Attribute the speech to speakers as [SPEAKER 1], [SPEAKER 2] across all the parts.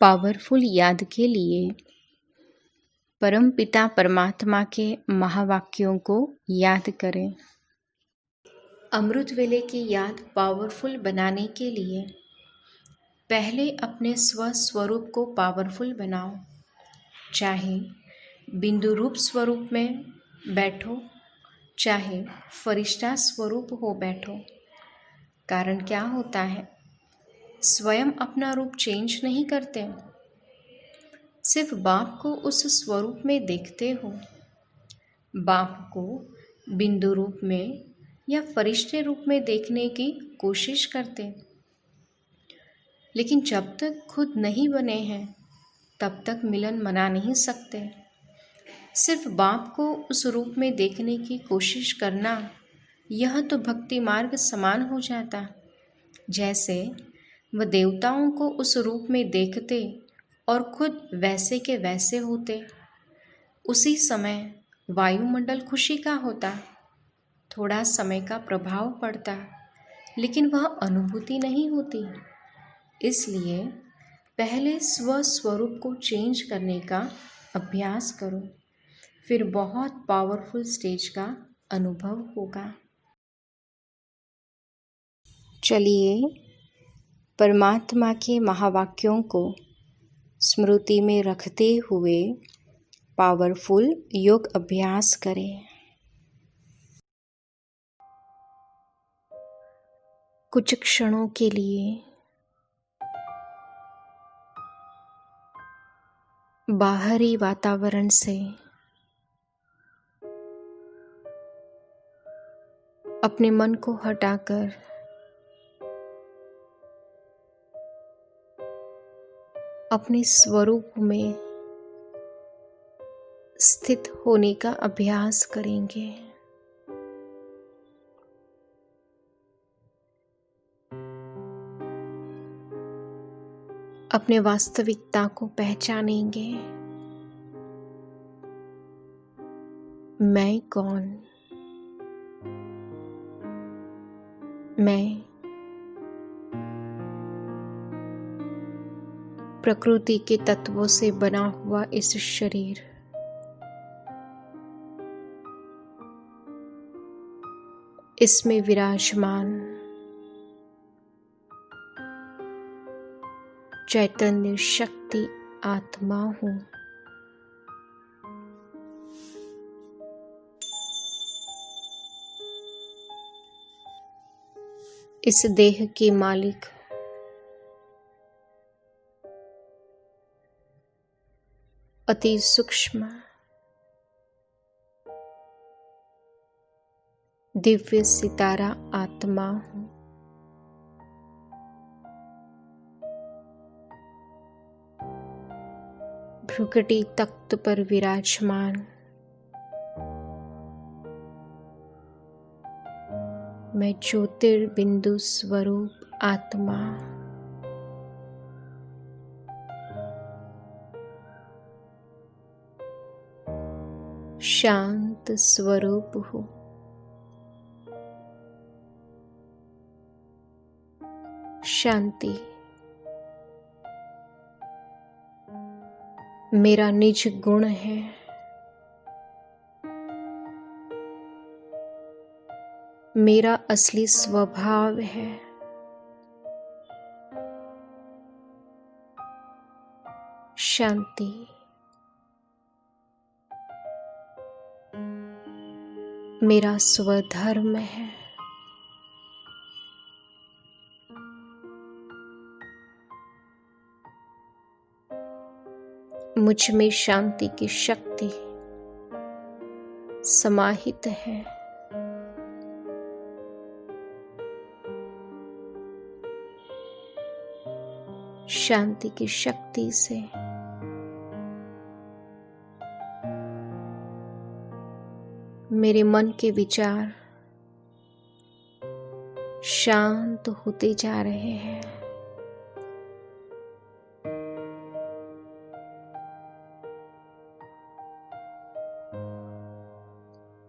[SPEAKER 1] Powerful याद के लिए परमपिता परमात्मा के महावाक्यों को याद करें। अमृत वेले की याद पावरफुल बनाने के लिए पहले अपने स्वस्वरूप को पावरफुल बनाओ। चाहे बिंदु रूप स्वरूप में बैठो, चाहे फरिश्ता स्वरूप हो बैठो। कारण क्या होता है, स्वयं अपना रूप चेंज नहीं करते, सिर्फ बाप को उस स्वरूप में देखते हो। बाप को बिंदु रूप में या फरिश्ते रूप में देखने की कोशिश करते, लेकिन जब तक खुद नहीं बने हैं तब तक मिलन मना नहीं सकते। सिर्फ बाप को उस रूप में देखने की कोशिश करना, यह तो भक्ति मार्ग समान हो जाता। जैसे वह देवताओं को उस रूप में देखते और खुद वैसे के वैसे होते। उसी समय वायुमंडल खुशी का होता, थोड़ा समय का प्रभाव पड़ता, लेकिन वह अनुभूति नहीं होती। इसलिए पहले स्वस्वरूप को चेंज करने का अभ्यास करो, फिर बहुत पावरफुल स्टेज का अनुभव होगा। चलिए परमात्मा के महावाक्यों को स्मृति में रखते हुए पावरफुल योग अभ्यास करें। कुछ क्षणों के लिए बाहरी वातावरण से अपने मन को हटाकर अपने स्वरूप में स्थित होने का अभ्यास करेंगे। अपने वास्तविकता को पहचानेंगे। मैं कौन? मैं प्रकृति के तत्वों से बना हुआ इस शरीर, इसमें विराजमान चैतन्य शक्ति आत्मा हूँ। इस देह के मालिक अति सूक्ष्म दिव्य सितारा आत्मा हूँ। भ्रुकुटी तख्त पर विराजमान मैं ज्योतिर्बिंदु स्वरूप आत्मा, शांत स्वरूप हूँ। शांति मेरा निज गुण है। मेरा असली स्वभाव है। शांति मेरा स्वधर्म है। मुझ में शांति की शक्ति समाहित है। शांति की शक्ति से मेरे मन के विचार शांत होते जा रहे हैं।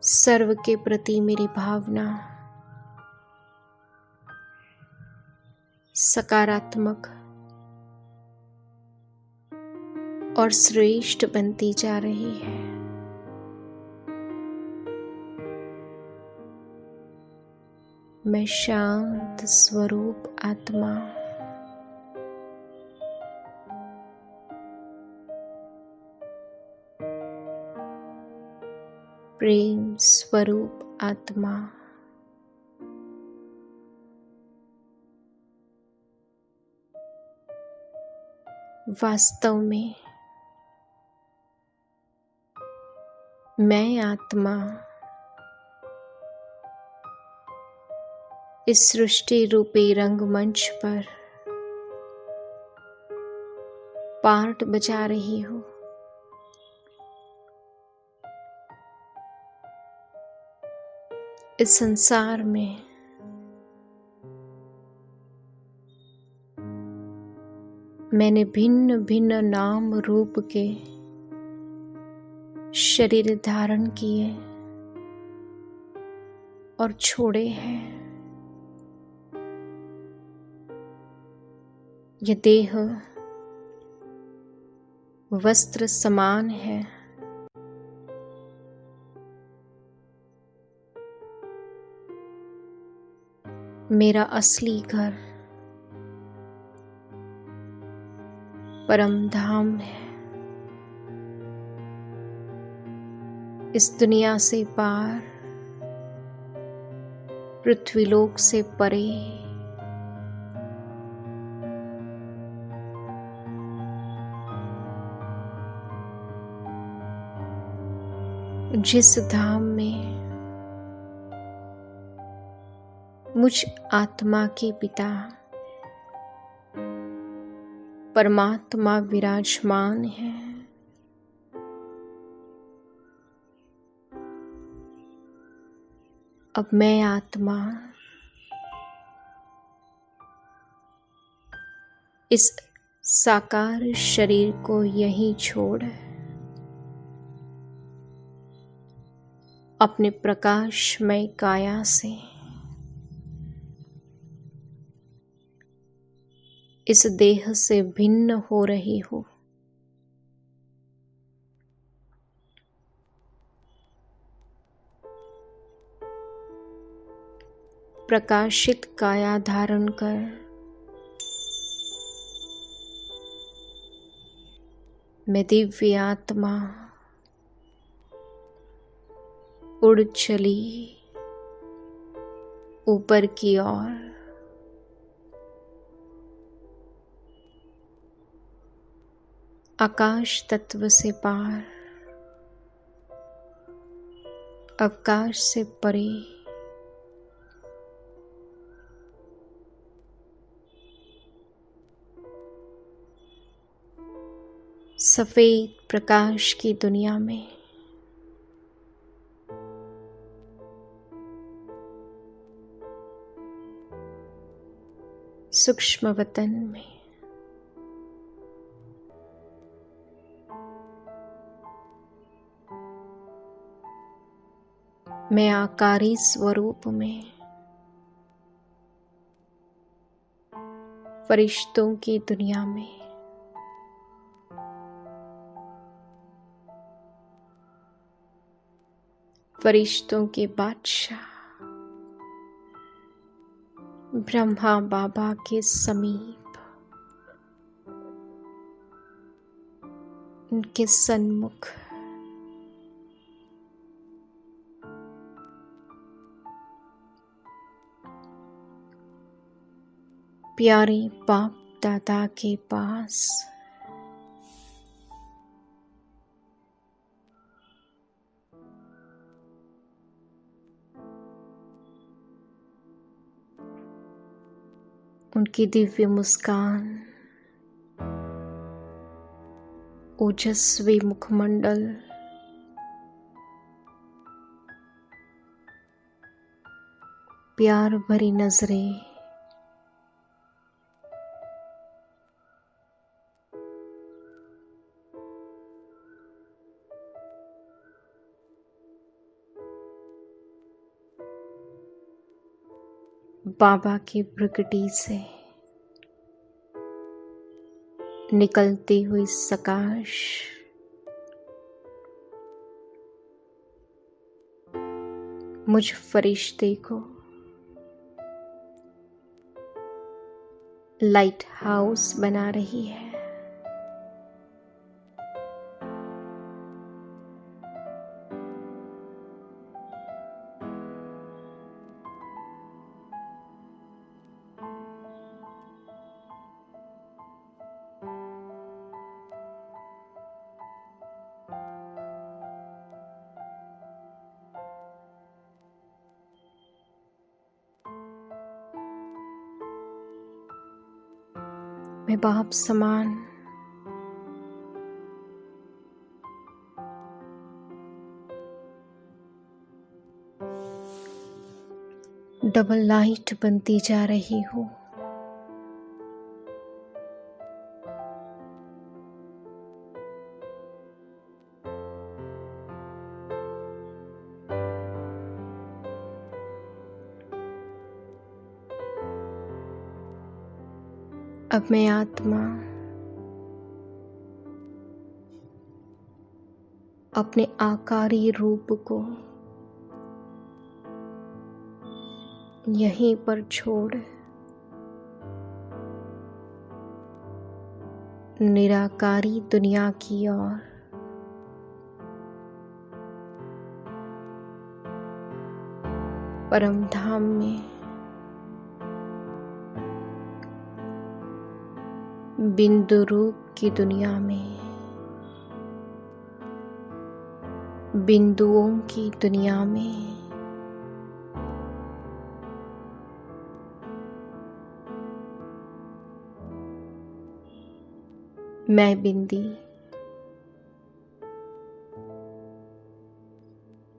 [SPEAKER 1] सर्व के प्रति मेरी भावना सकारात्मक और श्रेष्ठ बनती जा रही है। मैं शांत स्वरूप आत्मा प्रेम स्वरूप आत्मा वास्तव में मैं आत्मा इस सृष्टि रूपी रंगमंच पर पार्ट बजा रही हूँ। इस संसार में मैंने भिन्न भिन्न नाम रूप के शरीर धारण किए और छोड़े हैं। यह देह वस्त्र समान है, मेरा असली घर परम धाम है। इस दुनिया से पार, पृथ्वीलोक से परे जिस धाम में मुझ आत्मा के पिता परमात्मा विराजमान है, अब मैं आत्मा इस साकार शरीर को यहीं छोड़ अपने प्रकाशमय काया से इस देह से भिन्न हो रही हूँ। प्रकाशित काया धारण कर मैं दिव्य आत्मा उड़ चली ऊपर की ओर। आकाश तत्व से पार, अवकाश से परे सफेद प्रकाश की दुनिया में सूक्ष्म वतन में मैं आकारी स्वरूप में फरिश्तों की दुनिया में फरिश्तों के बादशाह ब्रह्मा बाबा के समीप उनके सन्मुख प्यारे बाप दादा के पास उनकी दिव्य मुस्कान, ओजस्वी मुखमंडल, प्यार भरी नजरें, बाबा की प्रकृति से निकलती हुई प्रकाश, मुझ फरिश्ते को लाइट हाउस बना रही है। मैं बाप समान डबल लाइट बनती जा रही हूँ। अब मैं आत्मा अपने आकारी रूप को यहीं पर छोड़ निराकारी दुनिया की ओर परम धाम में बिंदु रूप की दुनिया में, बिंदुओं की दुनिया में मैं बिंदी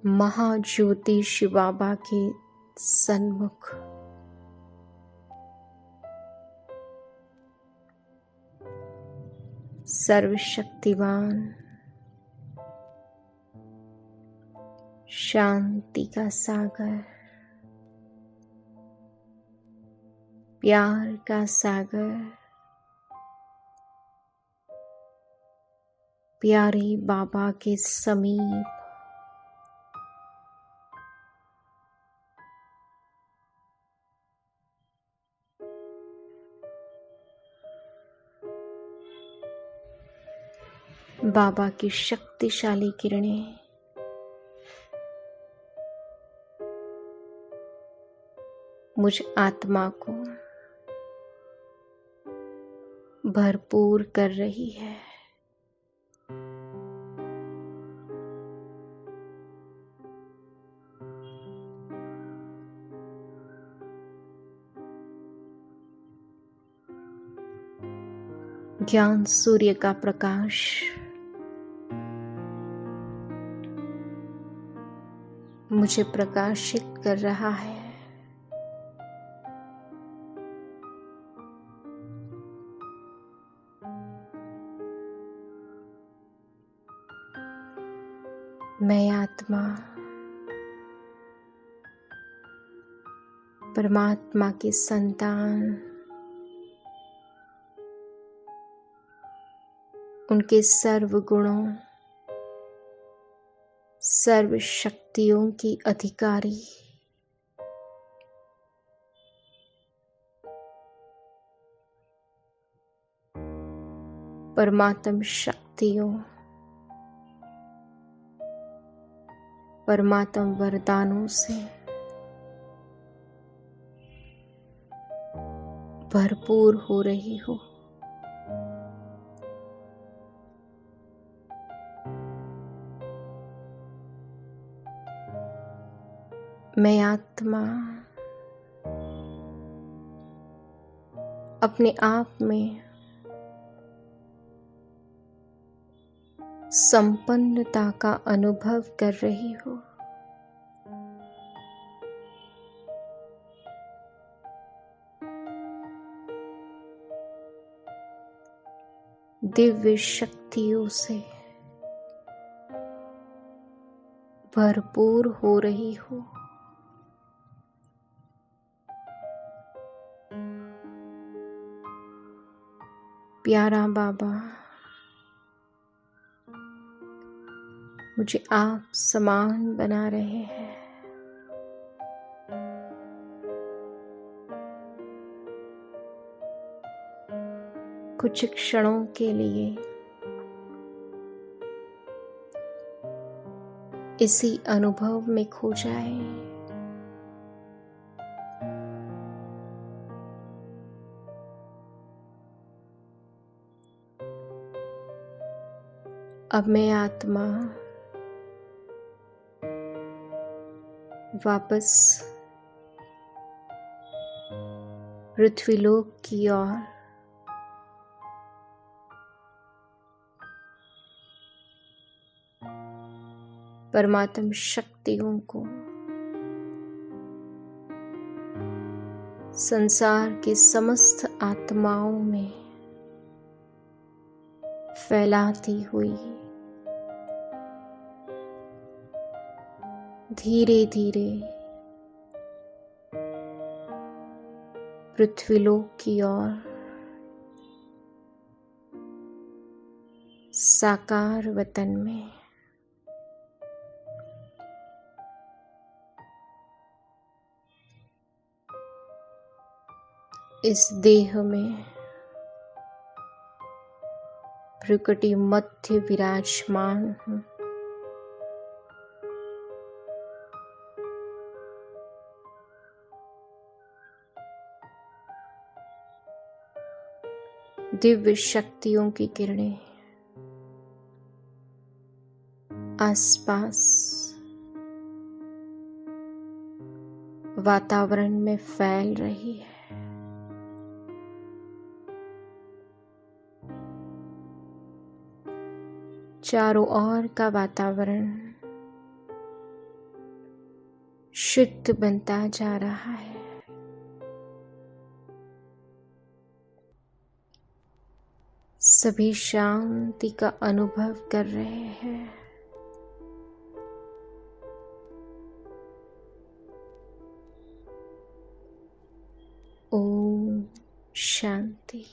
[SPEAKER 1] महाज्योति शिव बाबा के सन्मुख सर्वशक्तिमान शांति का सागर, प्यार का सागर, प्यारे बाबा के समीप बाबा की शक्तिशाली किरणें मुझ आत्मा को भरपूर कर रही है। ज्ञान सूर्य का प्रकाश मुझे प्रकाशित कर रहा है। मैं आत्मा परमात्मा की संतान, उनके सर्व गुणों सर्व शक्तियों की अधिकारी, परमात्म शक्तियों परमात्म वरदानों से भरपूर हो रही हूँ। मैं आत्मा अपने आप में संपन्नता का अनुभव कर रही हूँ। दिव्य शक्तियों से भरपूर हो रही हूँ। प्यारा बाबा, मुझे आप समान बना रहे हैं। कुछ क्षणों के लिए इसी अनुभव में खो जाए। अब मैं आत्मा वापस पृथ्वीलोक की ओर परमात्म शक्तियों को, संसार के समस्त आत्माओं में फैलाती हुई धीरे धीरे पृथ्वीलोक की ओर साकार वतन में इस देह में प्रकृति मध्य विराजमान हूँ। दिव्य शक्तियों की किरणें आसपास वातावरण में फैल रही है। चारों ओर का वातावरण शुद्ध बनता जा रहा है। सभी शांति का अनुभव कर रहे हैं। ओम शांति।